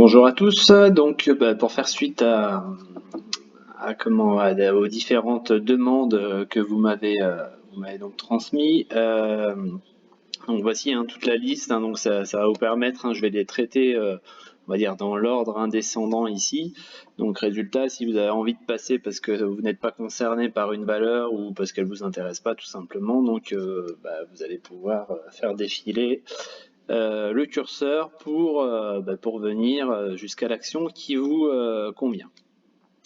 Bonjour à tous. Donc, pour faire suite aux différentes demandes que vous m'avez donc transmis, donc voici toute la liste. Donc ça va vous permettre. Je vais les traiter, on va dire dans l'ordre descendant ici. Donc résultat, si vous avez envie de passer parce que vous n'êtes pas concerné par une valeur ou parce qu'elle vous intéresse pas tout simplement, donc vous allez pouvoir faire défiler le curseur pour venir jusqu'à l'action qui vous convient.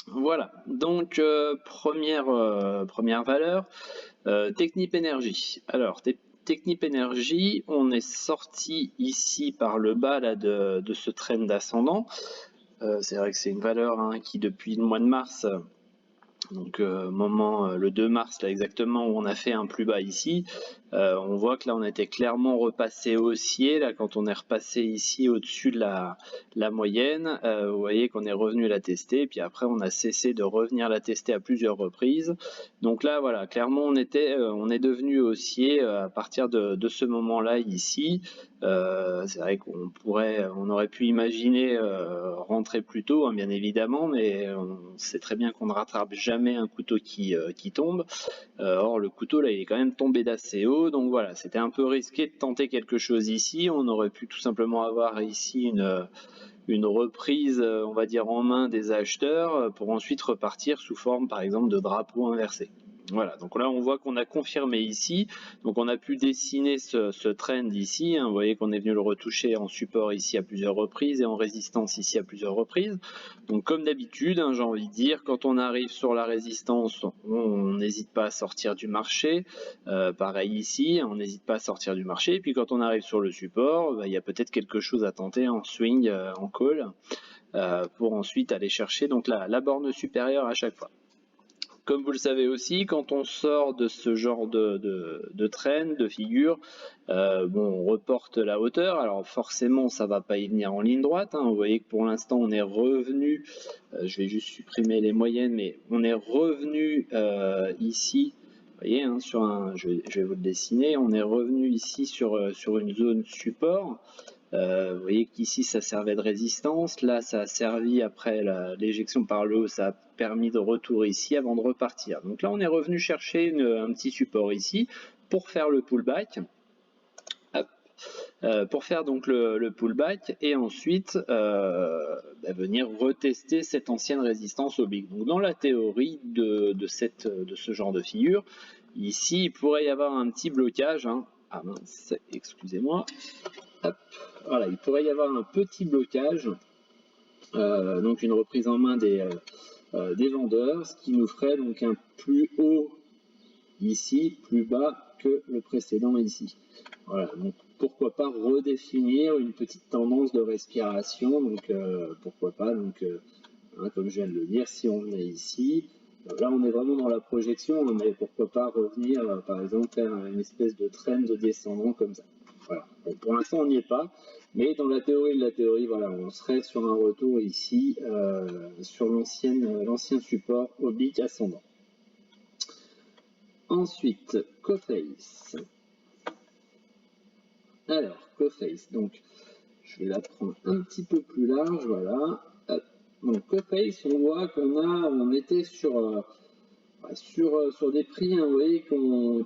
Voilà, donc première valeur, Technip Energy. Alors, Technip Energy, on est sorti ici par le bas là, de ce trend ascendant. C'est vrai que c'est une valeur qui, depuis le mois de mars, donc le 2 mars là exactement, où on a fait un plus bas ici, on voit que là on était clairement repassé haussier. Là, quand on est repassé ici au-dessus de la moyenne, vous voyez qu'on est revenu la tester, puis après on a cessé de revenir la tester à plusieurs reprises. Donc là voilà, clairement on est devenu haussier à partir de ce moment là ici. C'est vrai on aurait pu imaginer rentrer plus tôt, bien évidemment, mais on sait très bien qu'on ne rattrape jamais un couteau qui tombe. Or, le couteau, là, il est quand même tombé d'assez haut. Donc voilà, c'était un peu risqué de tenter quelque chose ici. On aurait pu tout simplement avoir ici une reprise, on va dire, en main des acheteurs pour ensuite repartir sous forme, par exemple, de drapeau inversé. Voilà, donc là on voit qu'on a confirmé ici, donc on a pu dessiner ce trend ici, vous voyez qu'on est venu le retoucher en support ici à plusieurs reprises et en résistance ici à plusieurs reprises. Donc comme d'habitude, j'ai envie de dire, quand on arrive sur la résistance, on n'hésite pas à sortir du marché, pareil ici, on n'hésite pas à sortir du marché, et puis quand on arrive sur le support, il y a peut-être quelque chose à tenter en swing, en call, pour ensuite aller chercher donc la borne supérieure à chaque fois. Comme vous le savez aussi, quand on sort de ce genre de trend, de figure, on reporte la hauteur. Alors forcément, ça ne va pas y venir en ligne droite. Vous voyez que pour l'instant, on est revenu, je vais juste supprimer les moyennes, mais on est revenu ici. Vous voyez, je vais vous le dessiner, on est revenu ici sur une zone support. Vous voyez qu'ici ça servait de résistance, là ça a servi après l'éjection par le haut, ça a permis de retour ici avant de repartir. Donc là on est revenu chercher un petit support ici pour faire le pullback. Pour faire donc le pullback et ensuite venir retester cette ancienne résistance oblique. Donc dans la théorie de ce genre de figure, ici il pourrait y avoir un petit blocage. Ah mince, excusez-moi. Voilà, il pourrait y avoir un petit blocage, donc une reprise en main des vendeurs, ce qui nous ferait donc un plus haut ici, plus bas que le précédent ici. Voilà, donc pourquoi pas redéfinir une petite tendance de respiration, donc pourquoi pas, donc comme je viens de le dire, si on venait ici, là on est vraiment dans la projection, mais pourquoi pas revenir par exemple faire une espèce de trend descendant comme ça. Voilà. Bon, pour l'instant on n'y est pas, mais dans la théorie de la théorie, voilà, on serait sur un retour ici sur l'ancien support oblique ascendant. Ensuite, Coface. Alors, Coface, donc je vais la prendre un petit peu plus large, voilà. Donc Coface, on voit on était sur des prix, vous voyez,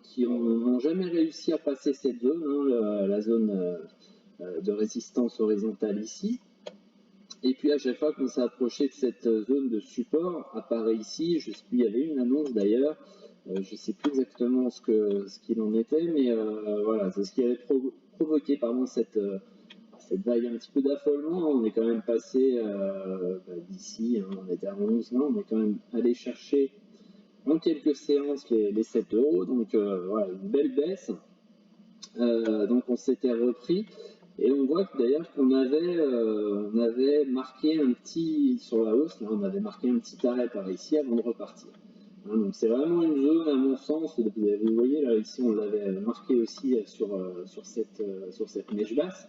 qui n'ont jamais réussi à passer cette zone, la zone de résistance horizontale ici. Et puis à chaque fois qu'on s'est approché de cette zone de support, apparaît ici, je sais plus, il y avait une annonce d'ailleurs, je ne sais plus exactement ce qu'il en était, mais voilà, c'est ce qui avait provoqué cette vague un petit peu d'affolement. On est quand même passé d'ici, on était à 11, là, on est quand même allé chercher en quelques séances les 7 €, donc voilà, une belle baisse. Donc on s'était repris. Et on voit d'ailleurs qu'on avait marqué un petit, sur la hausse, là, on avait marqué un petit arrêt par ici avant de repartir. Donc c'est vraiment une zone, à mon sens, vous voyez là, ici on l'avait marqué aussi sur cette mèche basse.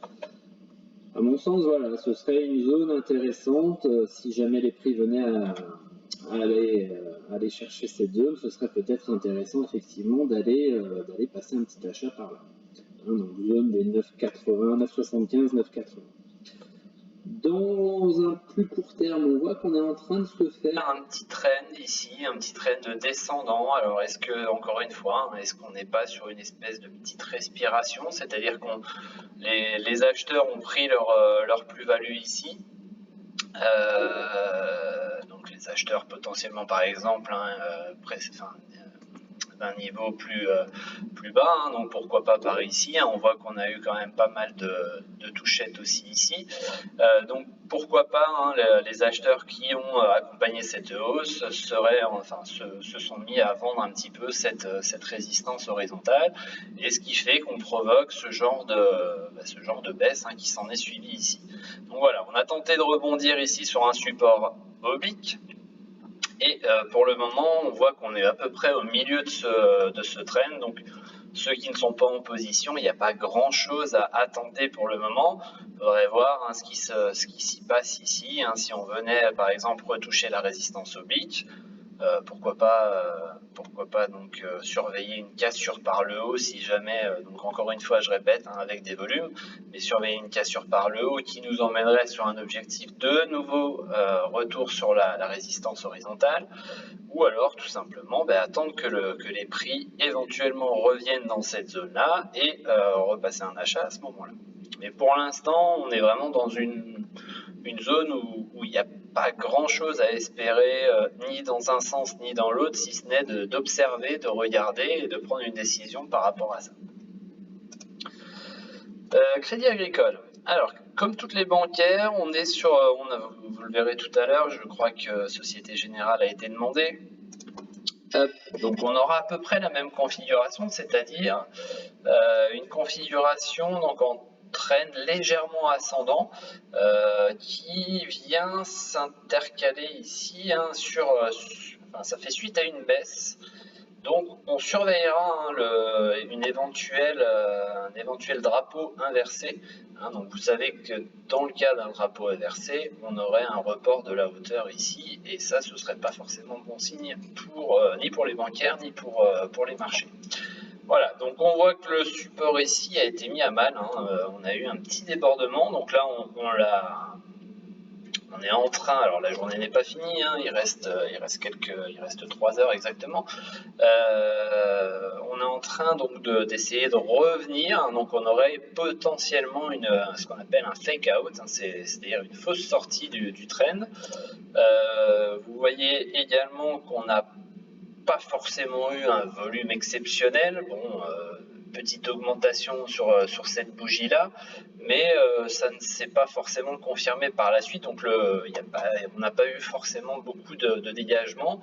À mon sens, voilà, ce serait une zone intéressante si jamais les prix venaient à aller chercher cette zone, ce serait peut-être intéressant effectivement d'aller passer un petit achat par là. Donc zone des 9,80, 9,75, 9,80. Dans un plus court terme, on voit qu'on est en train de se faire un petit trend ici, un petit trend descendant. Alors est-ce que, encore une fois, est-ce qu'on n'est pas sur une espèce de petite respiration, c'est-à-dire que les acheteurs ont pris leur plus-value ici. Donc les acheteurs potentiellement par exemple d'un niveau plus bas, donc pourquoi pas par ici, on voit qu'on a eu quand même pas mal de touchettes aussi ici, donc pourquoi pas les acheteurs qui ont accompagné cette hausse se sont mis à vendre un petit peu cette résistance horizontale, et ce qui fait qu'on provoque ce genre de baisse qui s'en est suivi ici. Donc voilà, on a tenté de rebondir ici sur un support oblique. Et pour le moment, on voit qu'on est à peu près au milieu de ce trend. Donc, ceux qui ne sont pas en position, il n'y a pas grand-chose à attenter pour le moment. Il faudrait voir ce qui s'y passe ici. Si on venait, par exemple, retoucher la résistance oblique, pourquoi pas donc surveiller une cassure par le haut si jamais, donc encore une fois je répète, avec des volumes, mais surveiller une cassure par le haut qui nous emmènerait sur un objectif de nouveau retour sur la résistance horizontale, ou alors tout simplement attendre que les prix éventuellement reviennent dans cette zone là et repasser un achat à ce moment là. Mais pour l'instant on est vraiment dans une zone où il n'y a pas grand chose à espérer, ni dans un sens ni dans l'autre, si ce n'est d'observer, de regarder et de prendre une décision par rapport à ça. Crédit Agricole. Alors, comme toutes les bancaires, on est sur, vous le verrez tout à l'heure, je crois que Société Générale a été demandée. Donc on aura à peu près la même configuration, c'est-à-dire une configuration donc en trend légèrement ascendant qui vient s'intercaler ici ça fait suite à une baisse. Donc on surveillera un éventuel drapeau inversé. Donc vous savez que dans le cas d'un drapeau inversé, on aurait un report de la hauteur ici, et ça ce serait pas forcément bon signe ni pour les bancaires ni pour les marchés. Voilà, donc on voit que le support ici a été mis à mal, on a eu un petit débordement, donc là on est en train, alors la journée n'est pas finie, il reste 3 heures exactement, on est en train donc d'essayer de revenir, donc on aurait potentiellement ce qu'on appelle un fake out, c'est-à-dire une fausse sortie du trend. Vous voyez également qu'on n'a pas forcément eu un volume exceptionnel, petite augmentation sur cette bougie là, mais ça ne s'est pas forcément confirmé par la suite, donc on n'a pas eu forcément beaucoup de dégagement.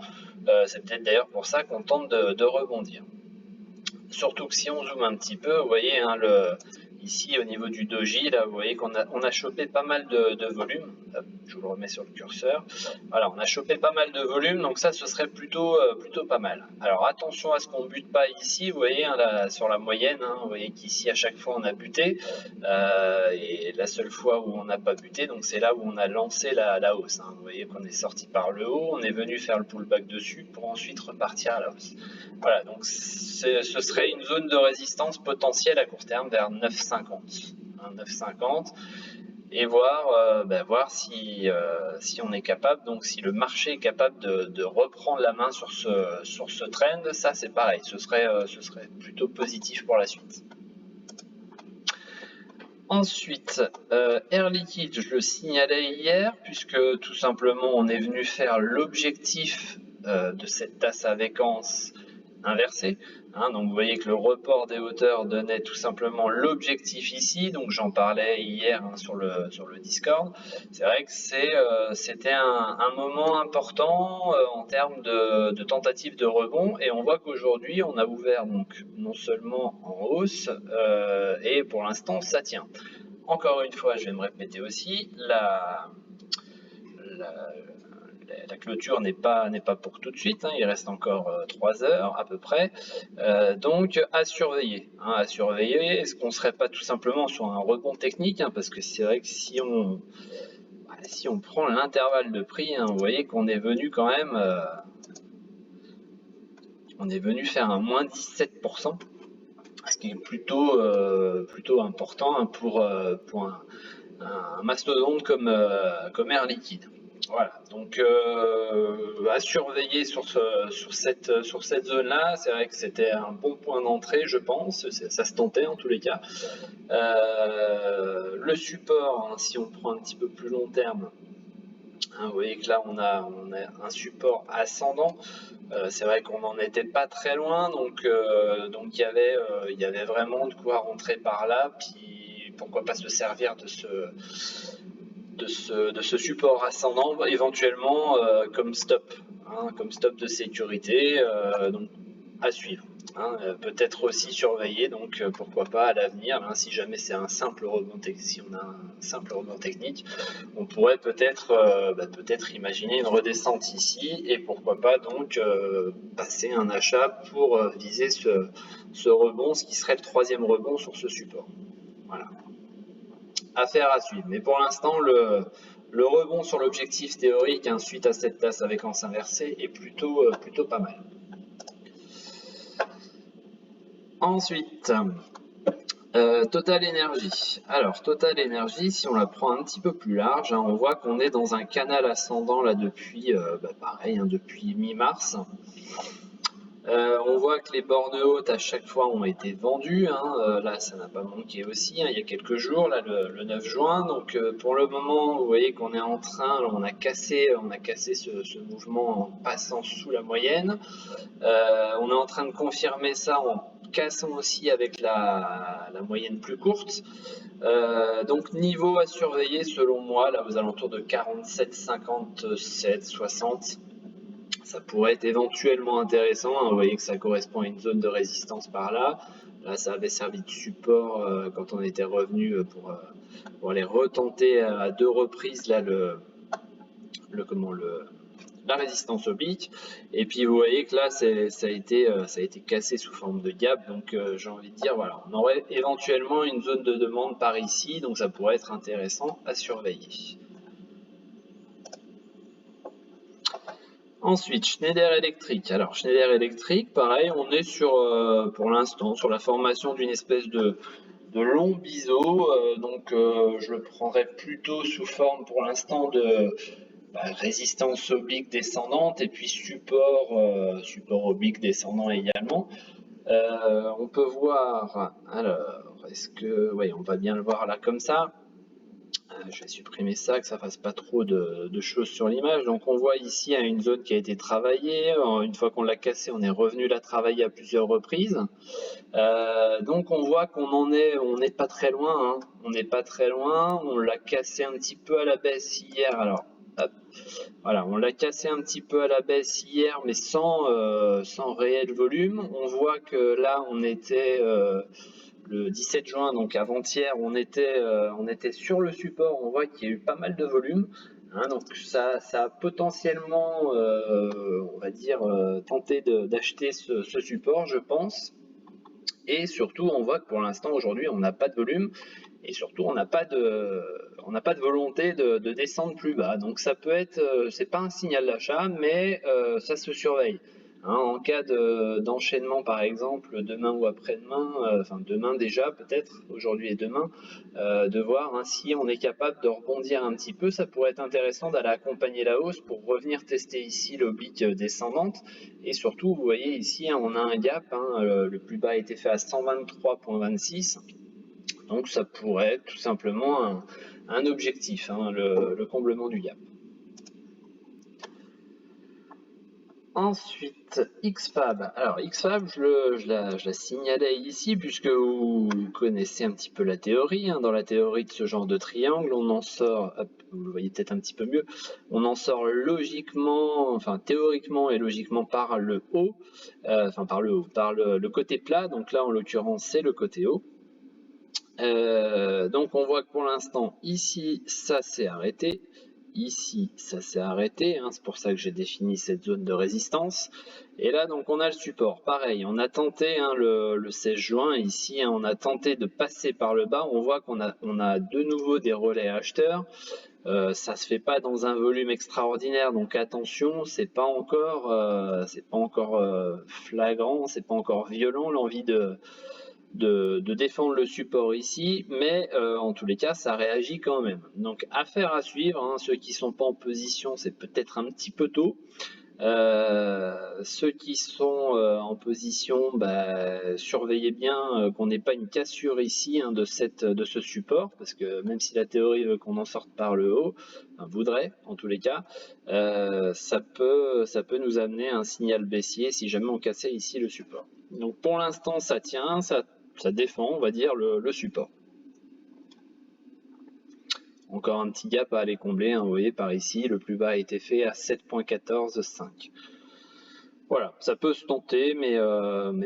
C'est peut-être d'ailleurs pour ça qu'on tente de rebondir. Surtout que si on zoome un petit peu, vous voyez ici au niveau du doji, là vous voyez qu'on a chopé pas mal de volume. Hop, je vous le remets sur le curseur. Voilà, on a chopé pas mal de volume, donc ça ce serait plutôt pas mal. Alors attention à ce qu'on ne bute pas ici, vous voyez là, sur la moyenne, vous voyez qu'ici à chaque fois on a buté, et la seule fois où on n'a pas buté, donc c'est là où on a lancé la hausse. Vous voyez qu'on est sorti par le haut, on est venu faire le pullback dessus pour ensuite repartir à la hausse. Voilà, donc ce serait une zone de résistance potentielle à court terme vers 9,50. 9,50, et voir si on est capable, donc si le marché est capable de reprendre la main sur ce trend, ça c'est pareil, ce serait plutôt positif pour la suite. Ensuite, Air Liquide, je le signalais hier, puisque tout simplement on est venu faire l'objectif de cette tasse à séquence inversée. Donc vous voyez que le report des hauteurs donnait tout simplement l'objectif ici, donc j'en parlais hier sur le Discord. C'est vrai que c'était un moment important en termes de tentative de rebond, et on voit qu'aujourd'hui on a ouvert donc non seulement en hausse, et pour l'instant ça tient. Encore une fois, je vais me répéter aussi, la clôture n'est pas pour tout de suite, il reste encore 3 heures à peu près, donc à surveiller. Est-ce qu'on ne serait pas tout simplement sur un rebond technique, parce que c'est vrai que si on prend l'intervalle de prix, vous voyez qu'on est venu quand même, faire un moins 17%, ce qui est plutôt important pour un mastodonte comme Air Liquide. Voilà, donc à surveiller sur cette zone-là. C'est vrai que c'était un bon point d'entrée, je pense. Ça se tentait en tous les cas. Le support, hein, si on prend un petit peu plus long terme, hein, vous voyez que là on a un support ascendant. C'est vrai qu'on n'en était pas très loin, donc il y avait vraiment de quoi rentrer par là. Puis pourquoi pas se servir de ce support ascendant éventuellement comme stop, hein, comme stop de sécurité, donc à suivre. Hein, peut-être aussi surveiller, donc pourquoi pas à l'avenir, hein, si jamais c'est un simple rebond si on a un simple rebond technique, on pourrait peut-être imaginer une redescente ici et pourquoi pas donc passer un achat pour viser ce rebond, ce qui serait le troisième rebond sur ce support. Voilà. Affaire à suivre. Mais pour l'instant, le rebond sur l'objectif théorique, hein, suite à cette tasse avec anse inversée, est plutôt pas mal. Ensuite, Total Energy. Alors, Total Energy, si on la prend un petit peu plus large, hein, on voit qu'on est dans un canal ascendant là depuis, pareil, hein, depuis mi-mars. On voit que les bornes hautes à chaque fois ont été vendues, hein. Là ça n'a pas manqué aussi, hein, il y a quelques jours, là le 9 juin. Donc pour le moment, vous voyez qu'on est en train, on a cassé ce mouvement en passant sous la moyenne. On est en train de confirmer ça en cassant aussi avec la moyenne plus courte. Donc niveau à surveiller selon moi, là aux alentours de 47, 57, 60. Ça pourrait être éventuellement intéressant, hein. Vous voyez que ça correspond à une zone de résistance par là. Là, ça avait servi de support quand on était revenu pour aller retenter à deux reprises là, la résistance oblique. Et puis vous voyez que là, ça a été cassé sous forme de gap. Donc j'ai envie de dire, voilà, on aurait éventuellement une zone de demande par ici. Donc ça pourrait être intéressant à surveiller. Ensuite, Schneider Electric. Alors, Schneider Electric, pareil, on est pour l'instant, sur la formation d'une espèce de long biseau. Donc, je le prendrais plutôt sous forme, pour l'instant, de résistance oblique descendante et puis support oblique descendant également. On peut voir, alors, oui, on va bien le voir là comme ça. Je vais supprimer ça, que ça fasse pas trop de choses sur l'image. Donc on voit ici une zone qui a été travaillée. Une fois qu'on l'a cassée, on est revenu la travailler à plusieurs reprises. Donc on voit on n'est pas très loin. Hein. On n'est pas très loin. On l'a cassé un petit peu à la baisse hier. Alors hop, voilà, on l'a cassé un petit peu à la baisse hier, mais sans réel volume. On voit que là on était le 17 juin, donc avant-hier, on était sur le support. On voit qu'il y a eu pas mal de volume. Hein, donc ça a potentiellement, on va dire, tenté d'acheter ce support, je pense. Et surtout, on voit que pour l'instant, aujourd'hui, on n'a pas de volume. Et surtout, on n'a pas de volonté de descendre plus bas. Donc ça peut être, c'est pas un signal d'achat, mais ça se surveille. Hein, en cas d'enchaînement, par exemple, demain ou après-demain, enfin demain déjà peut-être, aujourd'hui et demain, de voir hein, si on est capable de rebondir un petit peu. Ça pourrait être intéressant d'aller accompagner la hausse pour revenir tester ici l'oblique descendante. Et surtout, vous voyez ici, hein, on a un gap. Hein, le plus bas a été fait à 123,26. Donc ça pourrait être tout simplement un objectif, hein, le comblement du gap. Ensuite, XFAB. Alors XFAB, je la signalais ici puisque vous connaissez un petit peu la théorie. Hein. Dans la théorie de ce genre de triangle, on en sort, hop, vous le voyez peut-être un petit peu mieux, on en sort logiquement, enfin théoriquement et logiquement par le haut, par le côté plat. Donc là, en l'occurrence, c'est le côté haut. Donc on voit que pour l'instant, ici, ça s'est arrêté. Ici, ça s'est arrêté, hein, c'est pour ça que j'ai défini cette zone de résistance. Et là, donc, on a le support. Pareil, on a tenté hein, le 16 juin, ici, hein, on a tenté de passer par le bas. On voit qu'on a de nouveau des relais acheteurs. Ça se fait pas dans un volume extraordinaire, donc attention, c'est pas encore flagrant, c'est pas encore violent l'envie de de défendre le support ici, mais en tous les cas, ça réagit quand même. Donc affaire à suivre, hein. Ceux qui sont pas en position, c'est peut-être un petit peu tôt. Ceux qui sont en position, surveillez bien qu'on n'ait pas une cassure ici, hein, de ce support, parce que même si la théorie veut qu'on en sorte par le haut, enfin, voudrait en tous les cas, ça peut nous amener à un signal baissier si jamais on cassait ici le support. Donc pour l'instant ça tient, ça défend, on va dire, le support. Encore un petit gap à aller combler, hein, vous voyez par ici, le plus bas a été fait à 7.145. Voilà, ça peut se tenter, mais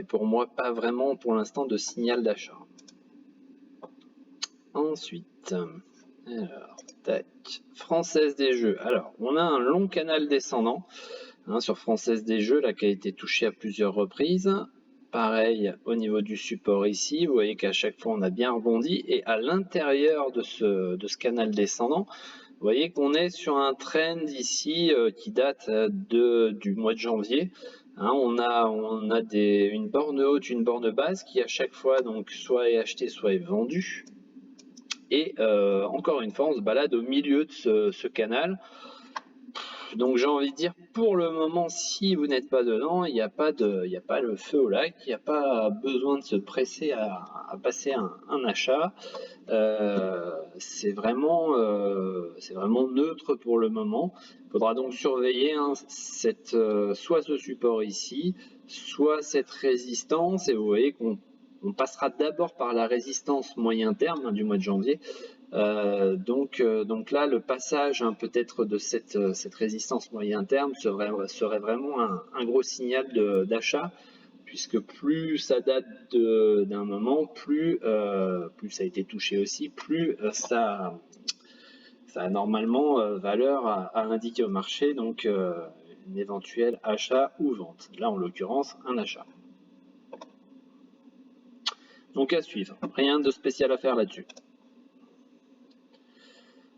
pour moi, pas vraiment pour l'instant de signal d'achat. Ensuite, alors, tac, Française des Jeux. Alors, on a un long canal descendant, hein, sur Française des Jeux, là, qui a été touché à plusieurs reprises. Pareil au niveau du support ici, vous voyez qu'à chaque fois on a bien rebondi, et à l'intérieur de ce canal descendant, vous voyez qu'on est sur un trend ici qui date du mois de janvier. Hein, on a une borne haute, une borne basse qui à chaque fois donc soit est achetée, soit est vendue. Et encore une fois, on se balade au milieu de ce canal. Donc j'ai envie de dire, pour le moment, si vous n'êtes pas dedans, il n'y a pas le feu au lac, il n'y a pas besoin de se presser à passer un achat. C'est vraiment neutre pour le moment. Il faudra donc surveiller, hein, soit ce support ici, soit cette résistance, et vous voyez qu'on passera d'abord par la résistance moyen terme, hein, du mois de janvier. Donc là, le passage, hein, peut-être de cette résistance moyen terme serait vraiment un gros signal d'achat, puisque plus ça date d'un moment, plus ça a été touché aussi, plus ça a normalement valeur à indiquer au marché, donc une éventuelle achat ou vente. Là, en l'occurrence, un achat. Donc à suivre, rien de spécial à faire là-dessus.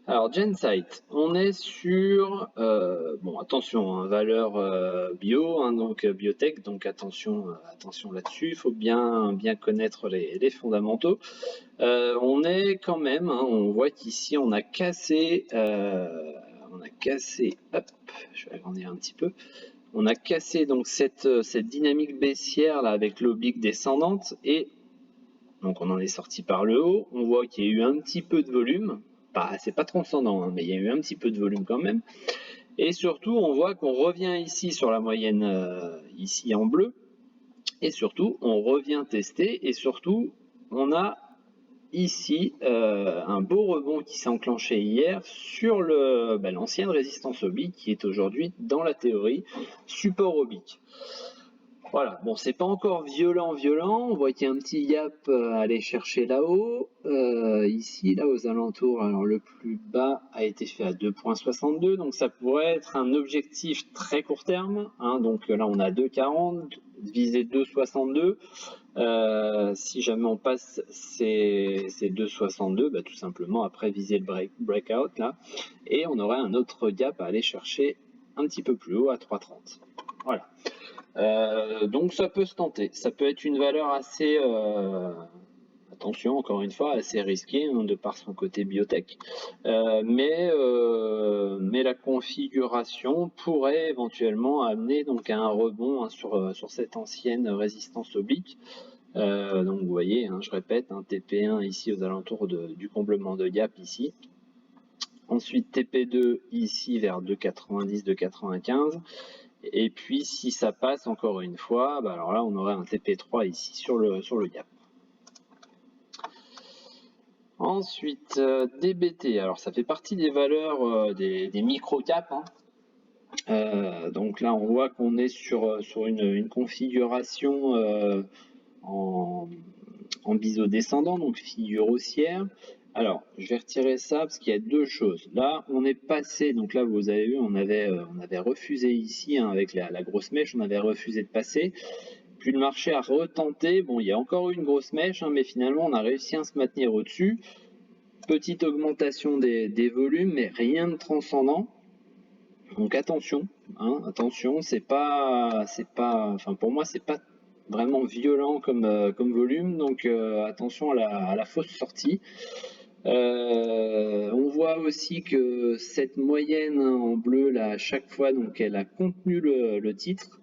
Alors Gensight, on est sur, bon attention, hein, valeur bio, hein, donc biotech, donc attention là-dessus, il faut bien connaître les fondamentaux. On est quand même, hein, on voit qu'ici on a cassé, hop, je vais agrandir un petit peu, on a cassé donc cette dynamique baissière là avec l'oblique descendante, et donc on en est sorti par le haut. On voit qu'il y a eu un petit peu de volume, c'est pas transcendant, hein, mais il y a eu un petit peu de volume quand même. Et surtout, on voit qu'on revient ici sur la moyenne, ici en bleu. Et surtout, on revient tester. Et surtout, on a ici un beau rebond qui s'est enclenché hier sur l'ancienne résistance oblique, qui est aujourd'hui, dans la théorie, support oblique. Voilà, bon, c'est pas encore violent, on voit qu'il y a un petit gap à aller chercher là-haut, ici, là, aux alentours. Alors le plus bas a été fait à 2.62, donc ça pourrait être un objectif très court terme, hein. Donc là on a 2.40, viser 2.62, si jamais on passe ces 2.62, tout simplement après viser le breakout là, et on aurait un autre gap à aller chercher un petit peu plus haut à 3.30. Voilà. Donc ça peut se tenter, ça peut être une valeur assez, attention encore une fois, assez risquée, hein, de par son côté biotech, mais la configuration pourrait éventuellement amener donc à un rebond, hein, sur cette ancienne résistance oblique. Donc vous voyez, hein, je répète, un TP1 ici aux alentours du comblement de gap ici. Ensuite TP2 ici vers 2,90, 2,95. Et puis si ça passe encore une fois, alors là on aurait un TP3 ici sur le gap. Ensuite DBT, alors ça fait partie des valeurs des micro-caps, hein. Donc là on voit qu'on est sur une configuration en biseau descendant, donc figure haussière. Alors, je vais retirer ça parce qu'il y a deux choses. Là, on est passé, donc là, vous avez vu, on avait refusé ici, hein, avec la grosse mèche, on avait refusé de passer. Puis le marché a retenté. Bon, il y a encore eu une grosse mèche, hein, mais finalement, on a réussi à se maintenir au-dessus. Petite augmentation des volumes, mais rien de transcendant. Donc attention, hein, attention, c'est pas, enfin pour moi, c'est pas vraiment violent comme volume, donc attention à la fausse sortie. On voit aussi que cette moyenne en bleu là à chaque fois, donc elle a contenu le titre,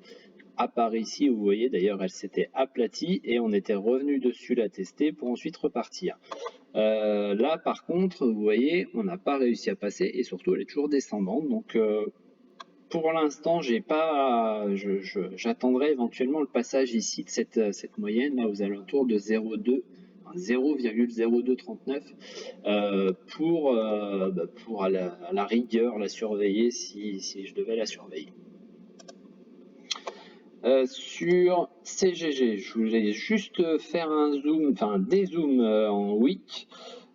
à part ici où vous voyez d'ailleurs elle s'était aplatie et on était revenu dessus la tester pour ensuite repartir. Là par contre vous voyez on n'a pas réussi à passer et surtout elle est toujours descendante, donc pour l'instant j'attendrai éventuellement le passage ici de cette moyenne là aux alentours de 0,0239 pour à la rigueur la surveiller si je devais la surveiller. Sur CGG, je voulais juste faire un zoom, enfin des zooms en week.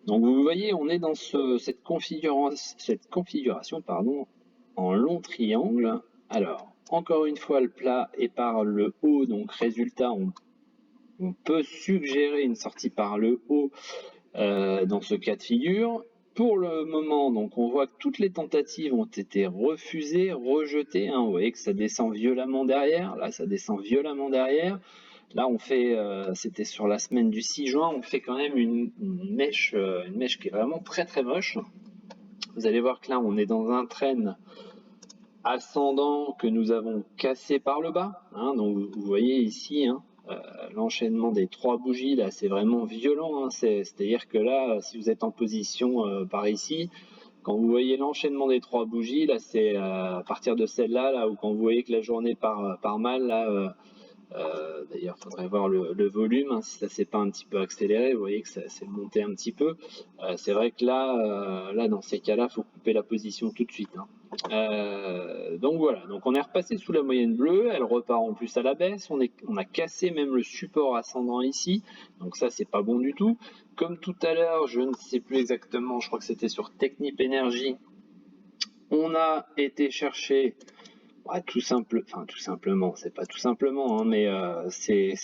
Donc vous voyez, on est dans cette configuration pardon, en long triangle. Alors, encore une fois, le plat est par le haut, donc résultat, on peut suggérer une sortie par le haut dans ce cas de figure. Pour le moment, donc on voit que toutes les tentatives ont été refusées, rejetées. Hein. Vous voyez que ça descend violemment derrière. Là, ça descend violemment derrière. Là, on fait, c'était sur la semaine du 6 juin, on fait quand même une mèche qui est vraiment très très moche. Vous allez voir que là, on est dans un trend ascendant que nous avons cassé par le bas. Hein. Donc, vous voyez ici, hein, l'enchaînement des 3 bougies, là, c'est vraiment violent. Hein. C'est-à-dire que là, si vous êtes en position par ici, quand vous voyez l'enchaînement des 3 bougies, là, c'est à partir de celle-là, là, ou quand vous voyez que la journée part mal, là, d'ailleurs, il faudrait voir le volume, hein, si ça s'est pas un petit peu accéléré, vous voyez que ça s'est monté un petit peu. C'est vrai que là, dans ces cas-là, il faut couper la position tout de suite. Hein. Donc voilà, donc on est repassé sous la moyenne bleue, elle repart en plus à la baisse, on a cassé même le support ascendant ici, donc ça c'est pas bon du tout. Comme tout à l'heure, je ne sais plus exactement, je crois que c'était sur Technip Energy, on a été chercher tout simplement, c'est pas tout simplement, hein, mais c'est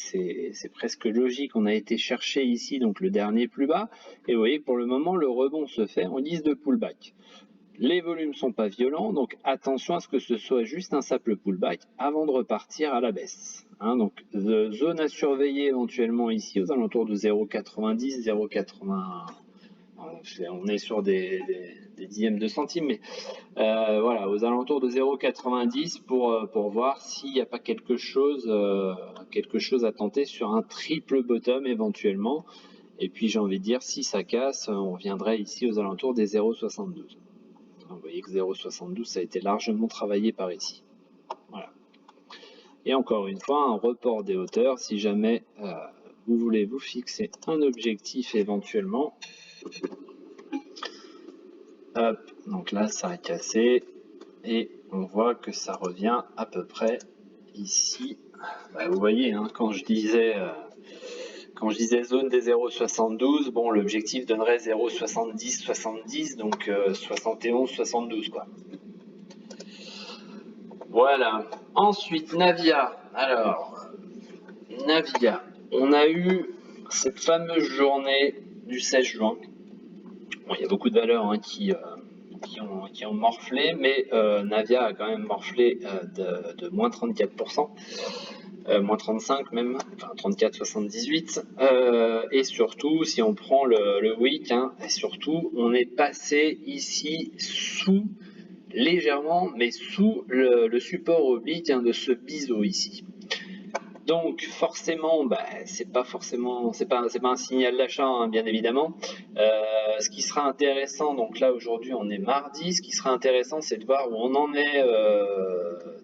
presque logique. On a été chercher ici donc le dernier plus bas, et vous voyez que pour le moment le rebond se fait en guise de pullback. Les volumes sont pas violents, donc attention à ce que ce soit juste un simple pullback avant de repartir à la baisse. Hein, donc zone à surveiller éventuellement ici aux alentours de 0,90, 0,80. On est sur des dixièmes de centimes, mais voilà, aux alentours de 0,90 pour voir s'il n'y a pas quelque chose à tenter sur un triple bottom éventuellement. Et puis j'ai envie de dire, si ça casse, on reviendrait ici aux alentours des 0,72. Vous voyez que 0,72 ça a été largement travaillé par ici. Voilà. Et encore une fois, un report des hauteurs si jamais vous voulez vous fixer un objectif éventuellement. Hop, donc là ça a cassé et on voit que ça revient à peu près ici. Bah, vous voyez, hein, quand je disais zone des 0,72, bon l'objectif donnerait 0,70, 70, donc 71, 72 quoi. Voilà. Ensuite Navia. Alors Navia, on a eu cette fameuse journée du 16 juin. Bon, il y a beaucoup de valeurs hein, qui ont morflé, mais Navia a quand même morflé de moins 34%, moins 35 même, enfin 34,78. Et surtout, si on prend le week, hein, et surtout, on est passé ici légèrement, mais sous le support oblique hein, de ce biseau ici. Donc forcément, c'est pas un signal d'achat, hein, bien évidemment. Ce qui sera intéressant, donc là aujourd'hui on est mardi, ce qui sera intéressant c'est de voir où on en est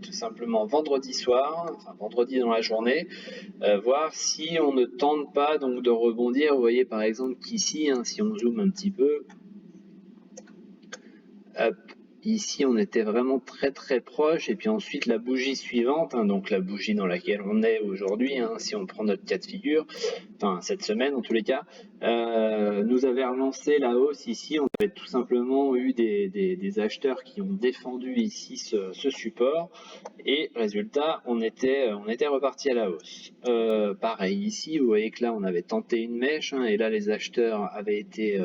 tout simplement vendredi soir, enfin vendredi dans la journée, voir si on ne tente pas donc de rebondir. Vous voyez par exemple qu'ici, hein, si on zoome un petit peu, hop, ici on était vraiment très très proche, et puis ensuite la bougie suivante, hein, donc la bougie dans laquelle on est aujourd'hui, hein, si on prend notre cas de figure, enfin cette semaine en tous les cas, nous avait relancé la hausse ici. On avait tout simplement eu des acheteurs qui ont défendu ici ce support, et résultat on était reparti à la hausse. Pareil ici, vous voyez que là on avait tenté une mèche, hein, et là les acheteurs avaient été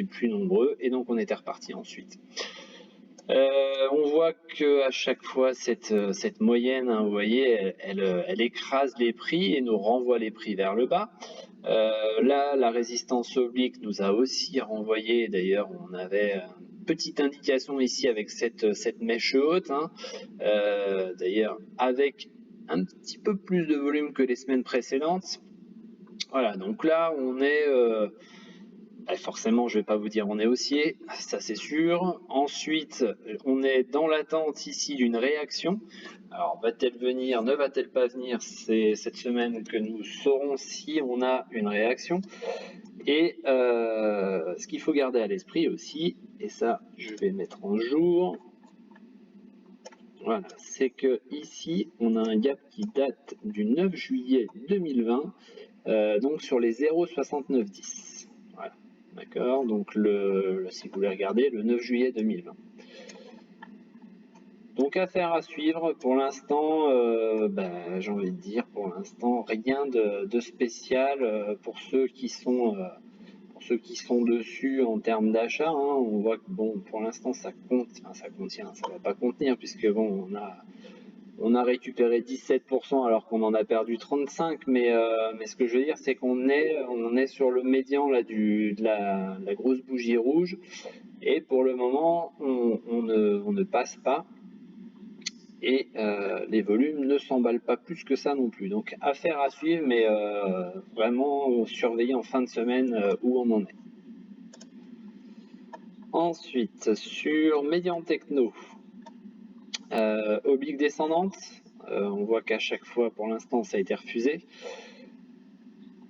plus nombreux, et donc on était reparti ensuite. On voit que à chaque fois cette moyenne, hein, vous voyez, elle écrase les prix et nous renvoie les prix vers le bas. Là, la résistance oblique nous a aussi renvoyé. D'ailleurs, on avait une petite indication ici avec cette mèche haute. Hein. D'ailleurs, avec un petit peu plus de volume que les semaines précédentes. Voilà, donc là, on est... forcément, je ne vais pas vous dire on est haussier, ça c'est sûr. Ensuite, on est dans l'attente ici d'une réaction. Alors, va-t-elle venir, ne va-t-elle pas venir? C'est cette semaine que nous saurons si on a une réaction. Et ce qu'il faut garder à l'esprit aussi, et ça je vais mettre en jour, voilà, c'est que ici on a un gap qui date du 9 juillet 2020, donc sur les 0,6910. Voilà, d'accord, donc si vous voulez regarder, le 9 juillet 2020. Donc affaire à suivre, pour l'instant, j'ai envie de dire, pour l'instant, rien de spécial pour ceux qui sont dessus en termes d'achat. Hein. On voit que bon, pour l'instant ça contient, ça va pas contenir puisque bon, on a récupéré 17% alors qu'on en a perdu 35, mais ce que je veux dire c'est qu'on est sur le médian là de la grosse bougie rouge et pour le moment on ne passe pas. Et les volumes ne s'emballent pas plus que ça non plus. Donc affaire à suivre, mais vraiment surveiller en fin de semaine où on en est. Ensuite, sur Médian Techno, oblique descendante, on voit qu'à chaque fois pour l'instant ça a été refusé.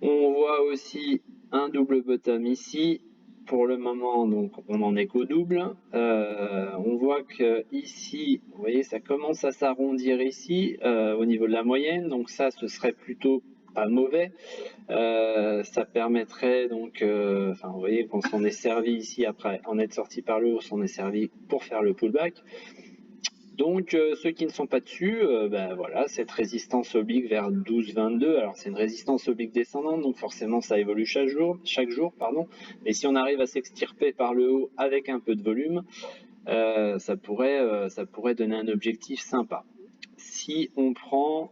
On voit aussi un double bottom ici. Pour le moment, donc on n'en est qu'au double. On voit que ici, vous voyez, ça commence à s'arrondir ici au niveau de la moyenne. Donc ça, ce serait plutôt pas mauvais. Ça permettrait donc, vous voyez, qu'on s'en est servi ici après en être sorti par le haut, s'en est servi pour faire le pullback. Donc ceux qui ne sont pas dessus, voilà, cette résistance oblique vers 12,22. Alors c'est une résistance oblique descendante, donc forcément ça évolue chaque jour, mais si on arrive à s'extirper par le haut avec un peu de volume, ça pourrait donner un objectif sympa. Si on prend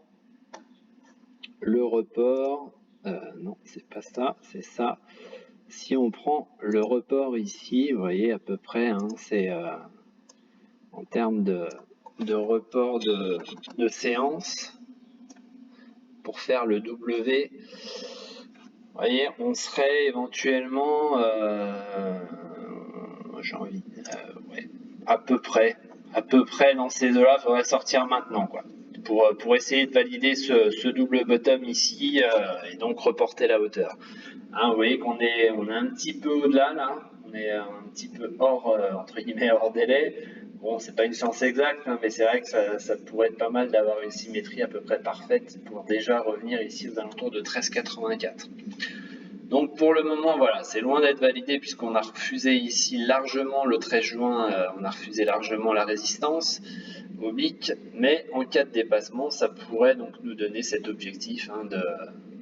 le report, non c'est pas ça, c'est ça. Si on prend le report ici, vous voyez à peu près, hein, c'est en termes de report de séance pour faire le W. Vous voyez, on serait éventuellement, j'ai envie, ouais, à peu près dans ces eaux-là. Il faudrait sortir maintenant, quoi, pour essayer de valider ce double bottom ici et donc reporter la hauteur. Hein, vous voyez qu'on est un petit peu au-delà là. On est un petit peu hors, entre guillemets, hors délai. Bon, c'est pas une science exacte, hein, mais c'est vrai que ça pourrait être pas mal d'avoir une symétrie à peu près parfaite pour déjà revenir ici aux alentours de 13,84. Donc pour le moment, voilà, c'est loin d'être validé puisqu'on a refusé ici largement le 13 juin, on a refusé largement la résistance oblique, mais en cas de dépassement, ça pourrait donc nous donner cet objectif hein, de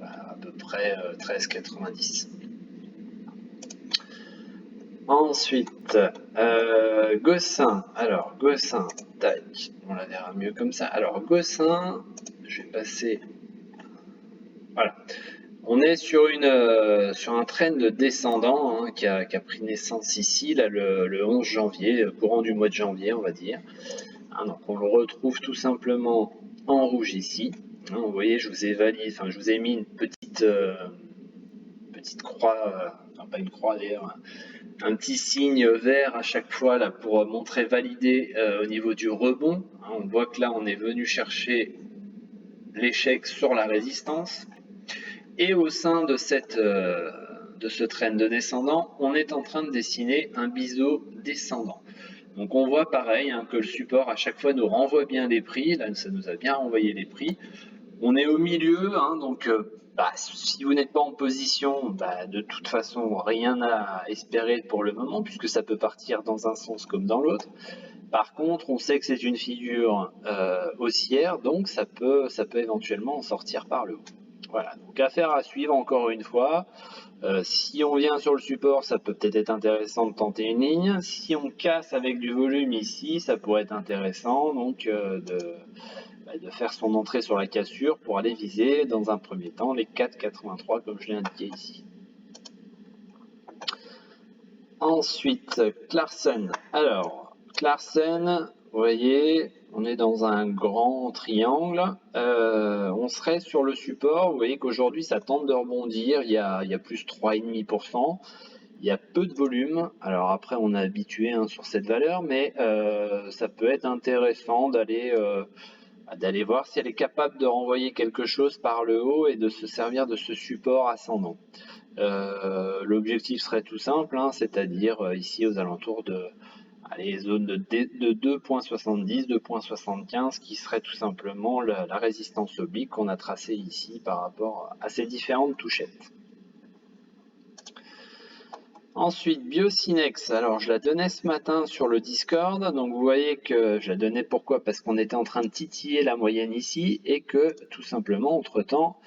à peu près 13,90. Ensuite, Gossin. Alors, Gossin, tac, on la verra mieux comme ça. Alors, Gossin, je vais passer. Voilà. On est sur un trend descendant hein, qui a pris naissance ici, là, le 11 janvier, courant du mois de janvier, on va dire. Hein, donc, on le retrouve tout simplement en rouge ici. Hein, vous voyez, je vous ai mis une petite croix, enfin pas une croix d'ailleurs, un petit signe vert à chaque fois là pour montrer validé au niveau du rebond. Hein, on voit que là on est venu chercher l'échec sur la résistance et au sein de ce trend descendant, on est en train de dessiner un biseau descendant. Donc on voit pareil hein, que le support à chaque fois nous renvoie bien les prix. Là ça nous a bien renvoyé les prix. On est au milieu, hein, donc si vous n'êtes pas en position, de toute façon, rien à espérer pour le moment, puisque ça peut partir dans un sens comme dans l'autre. Par contre, on sait que c'est une figure haussière, donc ça peut éventuellement en sortir par le haut. Voilà, donc affaire à suivre encore une fois. Si on vient sur le support, ça peut peut-être être intéressant de tenter une ligne. Si on casse avec du volume ici, ça pourrait être intéressant donc de faire son entrée sur la cassure pour aller viser dans un premier temps les 4,83 comme je l'ai indiqué ici. Ensuite, Clarkson. Alors, Clarkson, vous voyez, on est dans un grand triangle. On serait sur le support. Vous voyez qu'aujourd'hui, ça tente de rebondir. Il y a plus 3,5%. Il y a peu de volume. Alors après, on est habitué sur cette valeur, mais ça peut être intéressant d'aller voir si elle est capable de renvoyer quelque chose par le haut et de se servir de ce support ascendant. L'objectif serait tout simple, c'est-à-dire ici aux alentours de zones de 2.70, 2.75, qui serait tout simplement la résistance oblique qu'on a tracée ici par rapport à ces différentes touchettes. Ensuite, Biocinex, alors je la donnais ce matin sur le Discord, donc vous voyez que je la donnais pourquoi? Parce qu'on était en train de titiller la moyenne ici et que tout simplement, entre-temps,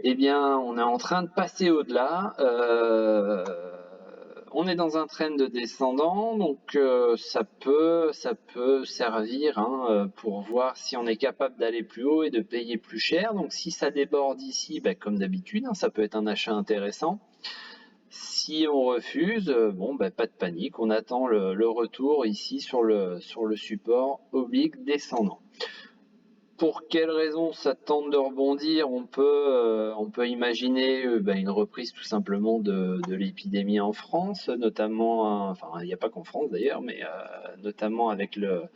eh bien, on est en train de passer au-delà. On est dans un trend descendant, donc ça peut servir pour voir si on est capable d'aller plus haut et de payer plus cher. Donc si ça déborde ici, comme d'habitude, ça peut être un achat intéressant. Si on refuse, pas de panique, on attend le retour ici sur le support oblique descendant. Pour quelles raisons ça tente de rebondir? On peut imaginer une reprise tout simplement de l'épidémie en France, notamment, enfin il n'y a pas qu'en France d'ailleurs, mais notamment avec le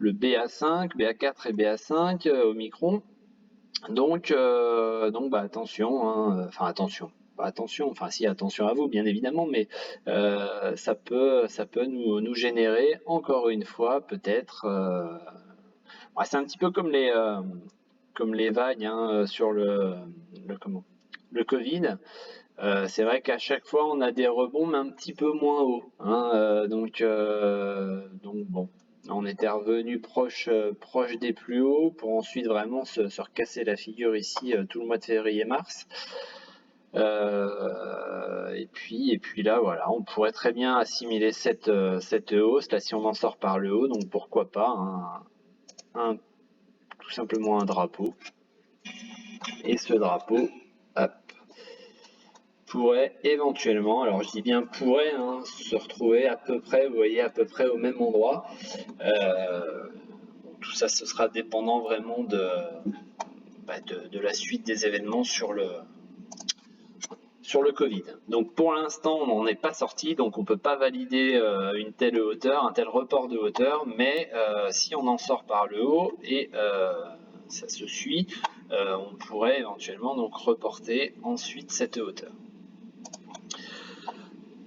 BA5, BA4 et BA5 Omicron. Donc attention, attention à vous bien évidemment, mais ça peut nous générer encore une fois peut-être. C'est un petit peu comme les vagues sur le Covid. C'est vrai qu'à chaque fois on a des rebonds mais un petit peu moins haut. Donc bon, on était revenu proche des plus hauts pour ensuite vraiment se recasser la figure ici tout le mois de février-mars. Et puis là voilà, on pourrait très bien assimiler cette hausse là si on en sort par le haut, donc pourquoi pas tout simplement un drapeau, et ce drapeau pourrait éventuellement, alors je dis bien pourrait, se retrouver à peu près, vous voyez, à peu près au même endroit. Tout ça, ce sera dépendant vraiment de la suite des événements sur le Covid. Donc pour l'instant, on n'en est pas sorti, donc on ne peut pas valider une telle hauteur, un tel report de hauteur, mais si on en sort par le haut et ça se suit, on pourrait éventuellement donc reporter ensuite cette hauteur.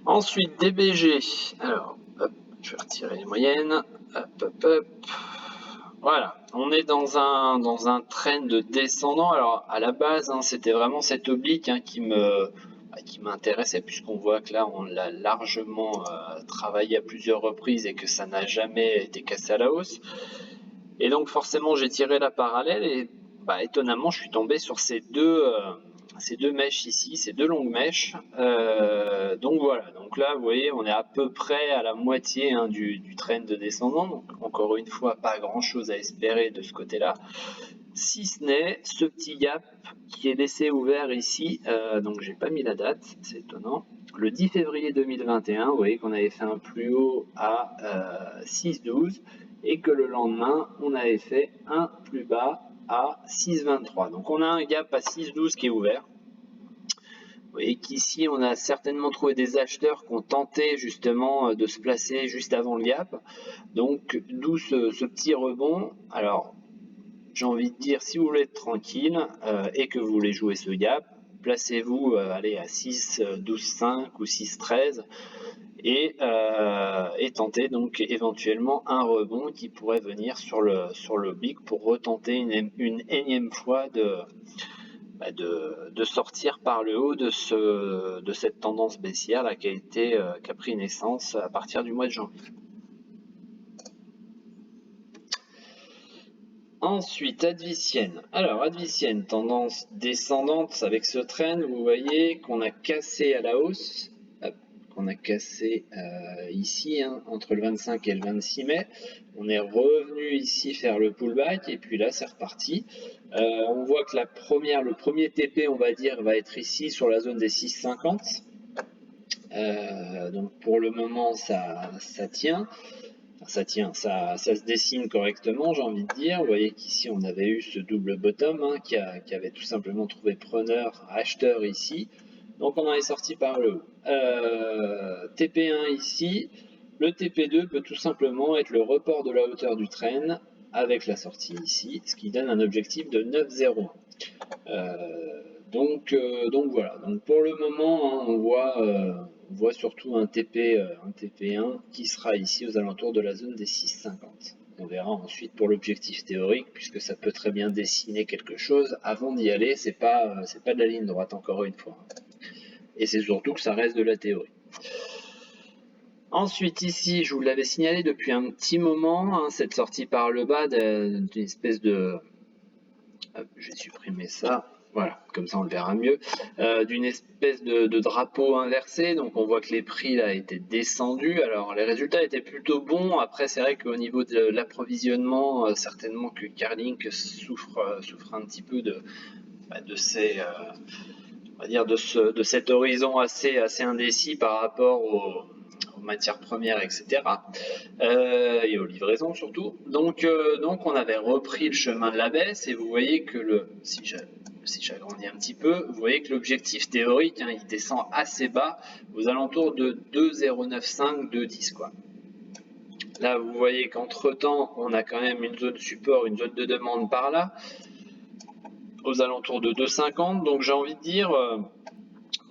Ensuite, DBG. Alors, hop, je vais retirer les moyennes. Hop. Voilà, on est dans un trend descendant. Alors, à la base, c'était vraiment cette oblique qui m'intéressait, puisqu'on voit que là, on l'a largement travaillé à plusieurs reprises et que ça n'a jamais été cassé à la hausse. Et donc, forcément, j'ai tiré la parallèle et étonnamment, je suis tombé sur ces deux mèches ici, ces deux longues mèches. Donc voilà, donc là vous voyez on est à peu près à la moitié du trend descendant, donc encore une fois pas grand chose à espérer de ce côté là, si ce n'est ce petit gap qui est laissé ouvert ici, donc j'ai pas mis la date, c'est étonnant, le 10 février 2021, vous voyez qu'on avait fait un plus haut à 6,12 et que le lendemain on avait fait un plus bas à 6,23. Donc on a un gap à 6,12 qui est ouvert. Vous voyez qu'ici on a certainement trouvé des acheteurs qui ont tenté justement de se placer juste avant le gap. Donc d'où ce petit rebond. Alors j'ai envie de dire, si vous voulez être tranquille et que vous voulez jouer ce gap, placez-vous à 6,12,5 ou 6,13 et tentez donc éventuellement un rebond qui pourrait venir sur le BIC pour retenter une énième fois de sortir par le haut de cette tendance baissière là, qui a pris naissance à partir du mois de janvier. Ensuite, Advicienne. Alors, Advicienne, tendance descendante avec ce trend, vous voyez qu'on a cassé à la hausse, qu'on a cassé ici, hein, entre le 25 et le 26 mai. On est revenu ici faire le pullback, et puis là, c'est reparti. On voit que le premier TP, on va dire, va être ici sur la zone des 6,50. Donc, pour le moment, ça tient. Ça tient, ça se dessine correctement, j'ai envie de dire. Vous voyez qu'ici on avait eu ce double bottom hein, qui avait tout simplement trouvé preneur, acheteur ici. Donc on en est sorti par le haut. TP1 ici, le TP2 peut tout simplement être le report de la hauteur du trend avec la sortie ici, ce qui donne un objectif de 9,01. Donc voilà, donc pour le moment hein, on voit surtout un TP1 qui sera ici aux alentours de la zone des 6,50. On verra ensuite pour l'objectif théorique, puisque ça peut très bien dessiner quelque chose. Avant d'y aller, c'est pas de la ligne droite encore une fois. Et c'est surtout que ça reste de la théorie. Ensuite ici, je vous l'avais signalé depuis un petit moment, hein, cette sortie par le bas d'une espèce de... Hop, je vais supprimer ça. Voilà, comme ça on le verra mieux, d'une espèce de drapeau inversé. Donc on voit que les prix là étaient descendus. Alors les résultats étaient plutôt bons. Après c'est vrai qu'au niveau de l'approvisionnement, certainement que Carlink souffre un petit peu de ces, on va dire de cet horizon assez indécis par rapport aux matières premières, etc. Et aux livraisons surtout. Donc on avait repris le chemin de la baisse et vous voyez que si j'agrandis un petit peu, vous voyez que l'objectif théorique, hein, il descend assez bas, aux alentours de 2,095, 2,10 quoi. Là, vous voyez qu'entre temps, on a quand même une zone support, une zone de demande par là, aux alentours de 2,50. Donc j'ai envie de dire,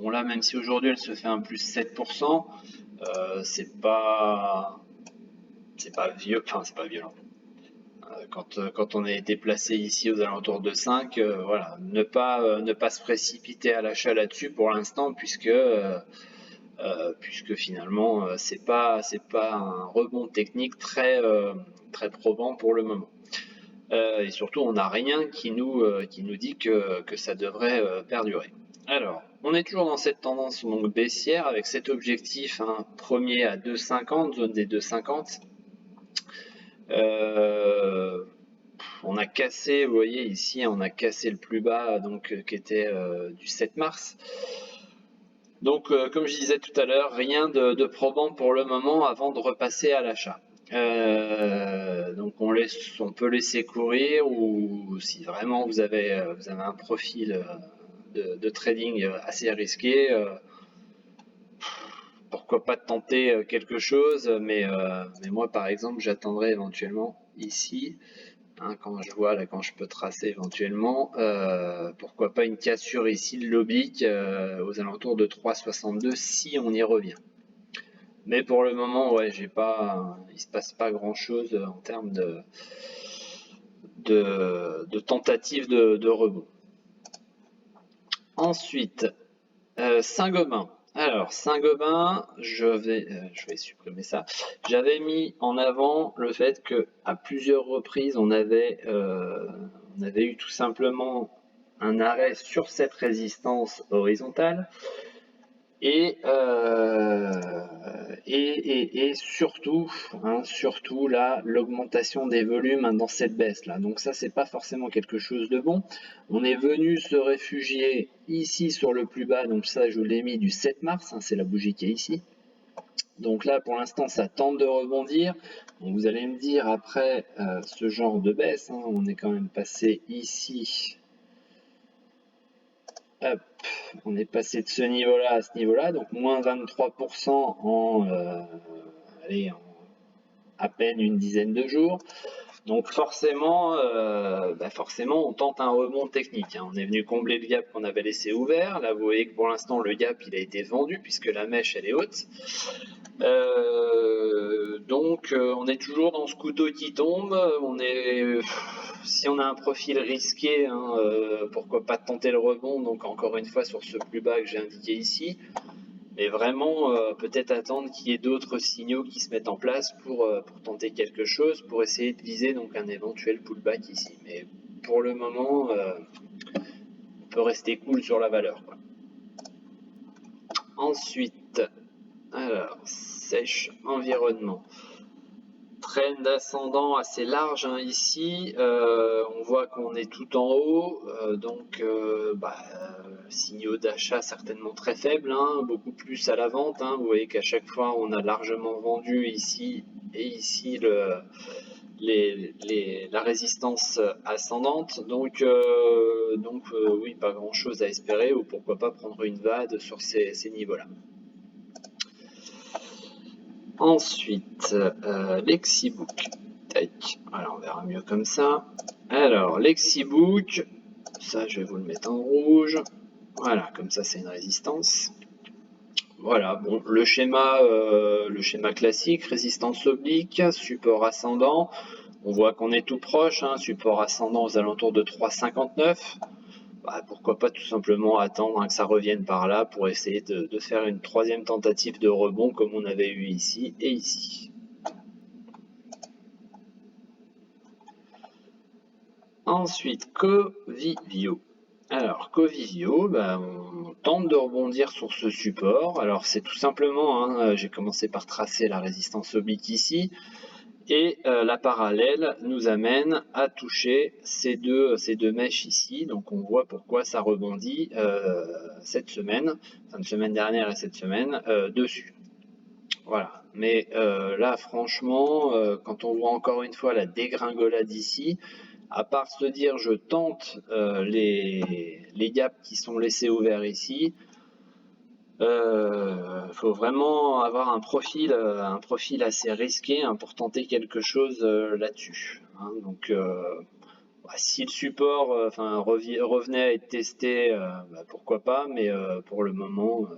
bon là, même si aujourd'hui elle se fait un plus 7%, c'est pas violent. Quand on a été placé ici aux alentours de 5, voilà, ne pas se précipiter à l'achat là-dessus pour l'instant, puisque finalement c'est pas un rebond technique très probant pour le moment. Et surtout, on n'a rien qui nous dit que ça devrait perdurer. Alors, on est toujours dans cette tendance donc baissière avec cet objectif hein, premier à 2,50, zone des 2,50. On a cassé, vous voyez ici, on a cassé le plus bas donc qui était du 7 mars. Donc, comme je disais tout à l'heure, rien de probant pour le moment avant de repasser à l'achat. Donc on peut laisser courir, ou si vraiment vous avez un profil de trading assez risqué, pourquoi pas tenter quelque chose, mais moi par exemple j'attendrai éventuellement ici, hein, quand je peux tracer éventuellement, pourquoi pas une cassure ici de l'oblique aux alentours de 3,62 si on y revient. Mais pour le moment, ouais, il se passe pas grand chose en termes de tentative de rebond. Ensuite, Saint-Gobain. Alors, Saint-Gobain, je vais supprimer ça. J'avais mis en avant le fait que à plusieurs reprises, on avait eu tout simplement un arrêt sur cette résistance horizontale. Et surtout là, l'augmentation des volumes hein, dans cette baisse là. Donc ça, c'est pas forcément quelque chose de bon. On est venu se réfugier ici sur le plus bas. Donc ça, je vous l'ai mis du 7 mars. Hein, c'est la bougie qui est ici. Donc là, pour l'instant, ça tente de rebondir. Donc vous allez me dire après ce genre de baisse, hein, on est quand même passé ici. Hop, on est passé de ce niveau-là à ce niveau-là, donc moins 23% en à peine une dizaine de jours. Donc forcément, on tente un rebond technique. Hein. On est venu combler le gap qu'on avait laissé ouvert. Là, vous voyez que pour l'instant, le gap il a été vendu puisque la mèche elle est haute. Donc on est toujours dans ce couteau qui tombe. Si on a un profil risqué, hein, pourquoi pas tenter le rebond. Donc encore une fois sur ce plus bas que j'ai indiqué ici. Mais vraiment, peut-être attendre qu'il y ait d'autres signaux qui se mettent en place pour tenter quelque chose, pour essayer de viser donc un éventuel pullback ici. Mais pour le moment, on peut rester cool sur la valeur, quoi. Ensuite, alors, sèche environnement. Trend ascendant assez large hein, ici, on voit qu'on est tout en haut, donc signaux d'achat certainement très faibles, hein, beaucoup plus à la vente, hein. Vous voyez qu'à chaque fois on a largement vendu ici et ici la résistance ascendante, donc oui, pas grand chose à espérer, ou pourquoi pas prendre une VAD sur ces niveaux-là. Ensuite, Lexibook. Tac. Voilà, on verra mieux comme ça. Alors, Lexibook. Ça, je vais vous le mettre en rouge. Voilà, comme ça, c'est une résistance. Voilà, bon, le schéma classique, résistance oblique, support ascendant. On voit qu'on est tout proche, hein, support ascendant aux alentours de 3,59. Pourquoi pas tout simplement attendre hein, que ça revienne par là pour essayer de faire une troisième tentative de rebond comme on avait eu ici et ici. Ensuite, Covivio. Alors, Covivio, on tente de rebondir sur ce support. Alors, c'est tout simplement, hein, j'ai commencé par tracer la résistance oblique ici. Et la parallèle nous amène à toucher ces deux mèches ici. Donc, on voit pourquoi ça rebondit cette semaine, enfin, semaine dernière et cette semaine, dessus. Voilà. Mais là, franchement, quand on voit encore une fois la dégringolade ici, à part se dire je tente les gaps qui sont laissés ouverts ici, faut vraiment avoir un profil assez risqué hein, pour tenter quelque chose là-dessus. Hein. Donc si le support revenait à être testé, pourquoi pas, mais pour le moment,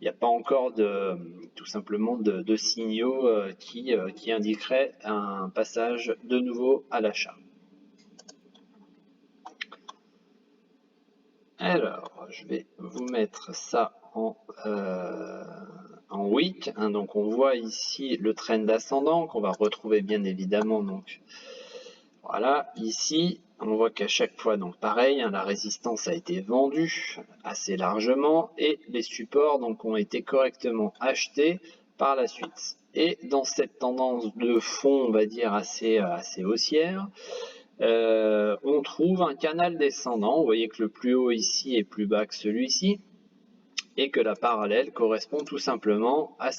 il n'y a pas encore tout simplement de signaux qui indiqueraient un passage de nouveau à l'achat. Alors, je vais vous mettre ça en week. Hein, donc, on voit ici le trend ascendant qu'on va retrouver bien évidemment. Donc, voilà, ici, on voit qu'à chaque fois, donc pareil, hein, la résistance a été vendue assez largement et les supports donc ont été correctement achetés par la suite. Et dans cette tendance de fond, on va dire assez haussière, on trouve un canal descendant. Vous voyez que le plus haut ici est plus bas que celui-ci et que la parallèle correspond tout simplement à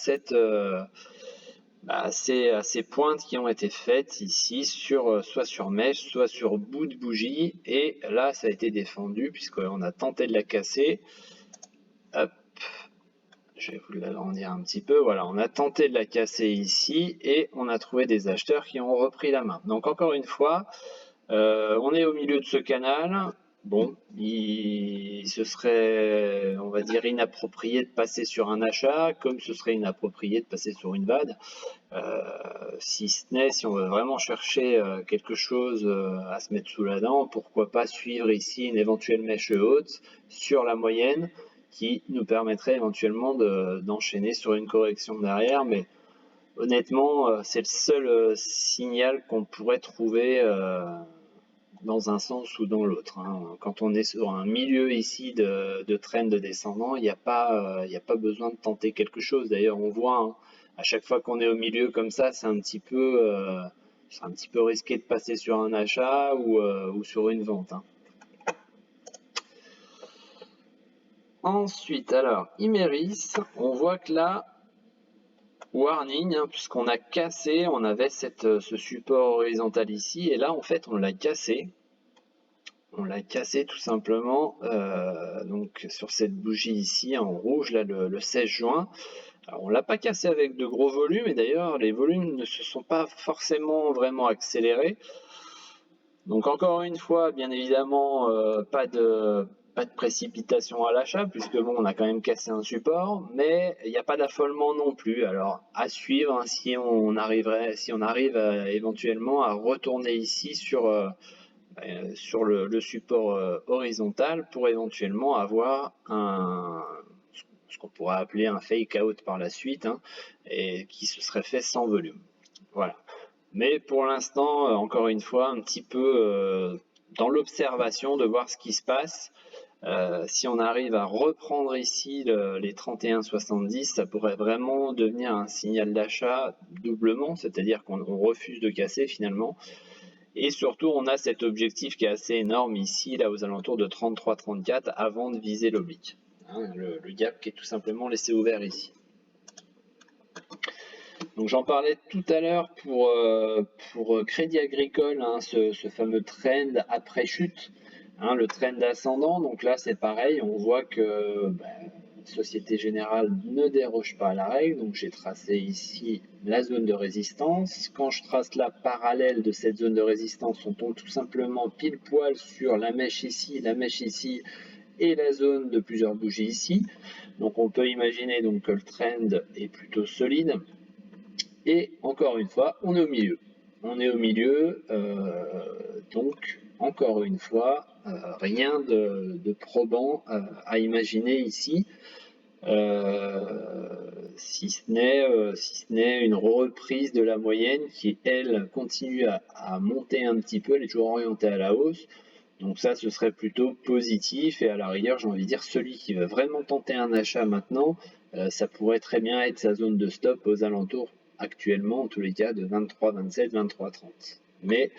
ces pointes qui ont été faites ici soit sur mèche, soit sur bout de bougie, et là ça a été défendu puisqu'on a tenté de la casser. Hop, je vais vous l'agrandir un petit peu. Voilà, on a tenté de la casser ici et on a trouvé des acheteurs qui ont repris la main. Donc encore une fois, on est au milieu de ce canal. Bon, ce serait, on va dire, inapproprié de passer sur un achat, comme ce serait inapproprié de passer sur une VAD. Si ce n'est, si on veut vraiment chercher quelque chose à se mettre sous la dent, pourquoi pas suivre ici une éventuelle mèche haute sur la moyenne qui nous permettrait éventuellement d'enchaîner sur une correction derrière. Mais honnêtement, c'est le seul signal qu'on pourrait trouver dans un sens ou dans l'autre. Hein. Quand on est sur un milieu ici de trend descendant, il n'y a pas besoin de tenter quelque chose. D'ailleurs, on voit hein, à chaque fois qu'on est au milieu comme ça, c'est un petit peu risqué de passer sur un achat ou sur une vente. Hein. Ensuite, alors, Imerys, on voit que là, warning, hein, puisqu'on a cassé, on avait ce support horizontal ici, et là, en fait, on l'a cassé. On l'a cassé tout simplement donc sur cette bougie ici en rouge, là, le 16 juin. Alors, on ne l'a pas cassé avec de gros volumes, et d'ailleurs, les volumes ne se sont pas forcément vraiment accélérés. Donc, encore une fois, bien évidemment, pas de précipitation à l'achat, puisque bon, on a quand même cassé un support, mais il n'y a pas d'affolement non plus. Alors, à suivre, hein, si on arrive éventuellement à retourner ici sur le support horizontal pour éventuellement avoir ce qu'on pourrait appeler un fake out par la suite, hein, et qui se serait fait sans volume. Voilà. Mais pour l'instant, encore une fois, un petit peu dans l'observation de voir ce qui se passe. Si on arrive à reprendre ici les 31,70, ça pourrait vraiment devenir un signal d'achat doublement, c'est-à-dire qu'on refuse de casser finalement. Et surtout, on a cet objectif qui est assez énorme ici, là aux alentours de 33,34 avant de viser l'oblique. Hein, le gap qui est tout simplement laissé ouvert ici. Donc j'en parlais tout à l'heure pour Crédit Agricole, hein, ce fameux trend après chute, hein, le trend ascendant. Donc là c'est pareil, on voit que Société Générale ne déroge pas à la règle. Donc j'ai tracé ici la zone de résistance. Quand je trace la parallèle de cette zone de résistance, on tombe tout simplement pile poil sur la mèche ici et la zone de plusieurs bougies ici. Donc on peut imaginer donc que le trend est plutôt solide. Et encore une fois, on est au milieu. On est au milieu, donc encore une fois, rien de probant à imaginer ici, si ce n'est une reprise de la moyenne qui, elle, continue à monter un petit peu, elle est toujours orientée à la hausse. Donc ça, ce serait plutôt positif. Et à la rigueur, j'ai envie de dire, celui qui veut vraiment tenter un achat maintenant, ça pourrait très bien être sa zone de stop aux alentours actuellement, en tous les cas, de 23, 27, 23, 30. Mais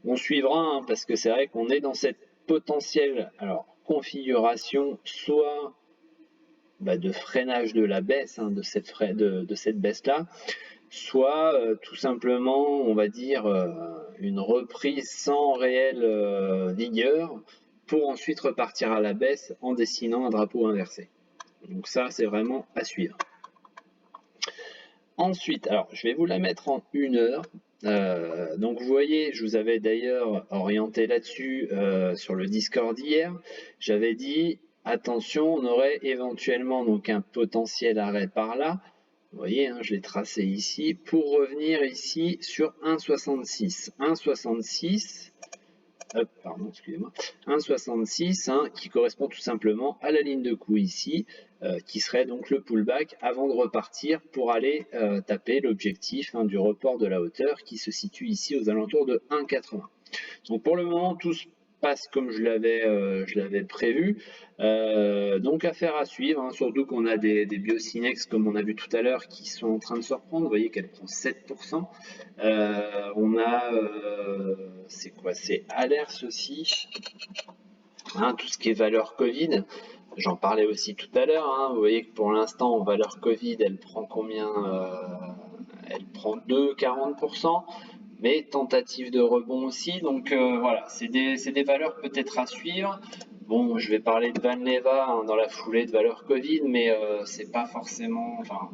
on suivra, hein, parce que c'est vrai qu'on est dans cette potentielle configuration, soit de freinage de la baisse, hein, de cette baisse-là, soit tout simplement, on va dire, une reprise sans réelle vigueur pour ensuite repartir à la baisse en dessinant un drapeau inversé. Donc ça, c'est vraiment à suivre. Ensuite, alors je vais vous la mettre en 1 heure. Donc vous voyez, je vous avais d'ailleurs orienté là-dessus sur le Discord hier. J'avais dit, attention, on aurait éventuellement donc un potentiel arrêt par là. Vous voyez, hein, je l'ai tracé ici, pour revenir ici sur 1,66. 1,66, pardon, excusez-moi, 1,66, hein, qui correspond tout simplement à la ligne de coup ici, qui serait donc le pullback avant de repartir pour aller taper l'objectif, hein, du report de la hauteur qui se situe ici aux alentours de 1,80. Donc pour le moment, tout se passe comme je l'avais prévu. Donc affaire à suivre, hein, surtout qu'on a des biocinex comme on a vu tout à l'heure qui sont en train de se reprendre. Vous voyez qu'elle prend 7%. On a c'est quoi? C'est Alers aussi, hein, tout ce qui est valeur Covid. J'en parlais aussi tout à l'heure, hein. Vous voyez que pour l'instant en valeur Covid elle prend combien? Elle prend 2,40%. Mais tentative de rebond aussi, donc voilà, c'est des valeurs peut-être à suivre. Bon, je vais parler de Valneva, hein, dans la foulée de valeur Covid, mais c'est pas forcément, enfin,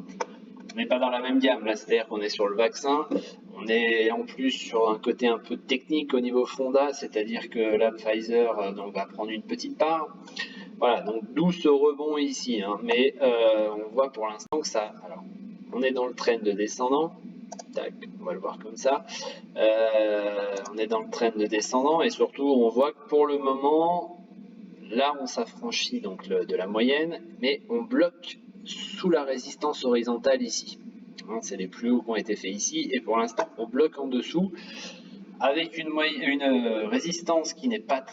on n'est pas dans la même gamme là, c'est-à-dire qu'on est sur le vaccin, on est en plus sur un côté un peu technique au niveau fonda, c'est-à-dire que là Pfizer donc, va prendre une petite part. Voilà, donc d'où ce rebond ici, hein, mais on voit pour l'instant que ça, alors, on est dans le trend descendant. Tac, on va le voir comme ça. On est dans le trend descendant et surtout on voit que pour le moment, là on s'affranchit donc de la moyenne, mais on bloque sous la résistance horizontale ici. Hein, c'est les plus hauts qui ont été faits ici et pour l'instant on bloque en dessous avec une résistance qui n'est pas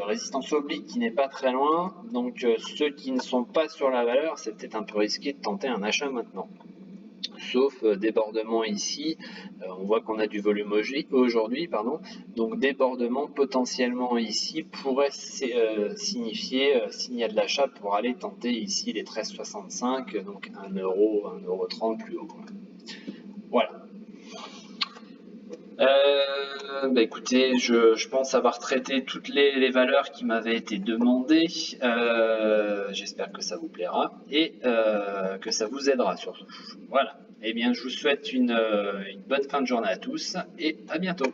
résistance oblique qui n'est pas très loin. Donc ceux qui ne sont pas sur la valeur, c'est peut-être un peu risqué de tenter un achat maintenant. Sauf débordement ici, on voit qu'on a du volume aujourd'hui, pardon, donc débordement potentiellement ici pourrait signifier signal d'achat pour aller tenter ici les 13,65, donc 1,30 € plus haut. Voilà. Écoutez, je pense avoir traité toutes les valeurs qui m'avaient été demandées. J'espère que ça vous plaira et que ça vous aidera surtout. Voilà. Eh bien, je vous souhaite une bonne fin de journée à tous et à bientôt.